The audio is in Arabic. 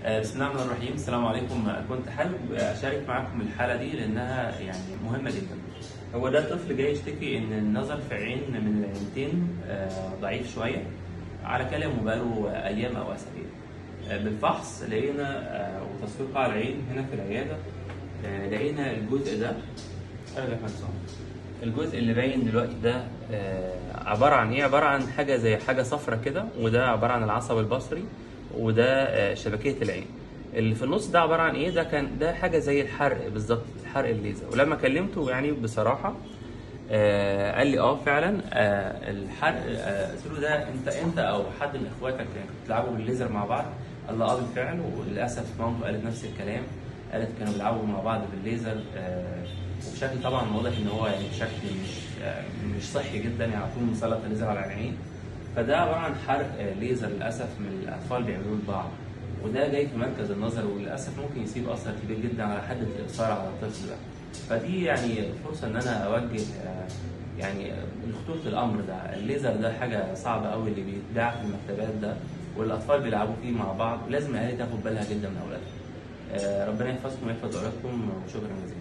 بسم الله الرحمن الرحيم. السلام عليكم. كنت حابب اشارك معاكم الحاله دي لانها يعني مهمه جدا. هو ده طفل جاي يشتكي ان النظر في عين من العينتين ضعيف شويه على كلامه بقاله ايام او اسابيع. بالفحص لقينا وتصوير قاع العين هنا في العياده، لقينا الجزء ده. الجزء اللي باين دلوقتي ده عباره عن ايه؟ عباره عن حاجه زي حاجه صفرة كده، وده عباره عن العصب البصري، وده شبكيه العين. اللي في النص ده عباره عن ايه؟ ده حاجه زي الحرق بالظبط، الحرق الليزر. ولما كلمته يعني بصراحه قال لي فعلا الحرق. قلت له ده انت او حد من اخواتك كنتوا بتلعبوا بالليزر مع بعض؟ قال لي بالفعل. وللاسف مامته قالت نفس الكلام، قالت كانوا بيلعبوا مع بعض بالليزر، وبشكل طبعا واضح ان هو يعني بشكل مش صحي جدا، يعني على طول مسلط الليزر على العينين. فده عباره عن حرق ليزر للاسف من الاطفال بيعملوه لبعض، وده جاي في مركز النظر، وللاسف ممكن يسيب اثر كبير جدا على حد الابصار على الطفل ده. فدي يعني فرصه ان انا اوجه يعني لخطوره الامر ده. الليزر ده حاجه صعبه قوي اللي بيتباع في المكتبات ده، والاطفال بيلعبوا فيه مع بعض. لازم الاهالي تاخد بالها جدا من اولادهم. ربنا يحفظكم ويحفظ اولادكم، وشكرا جزيلا.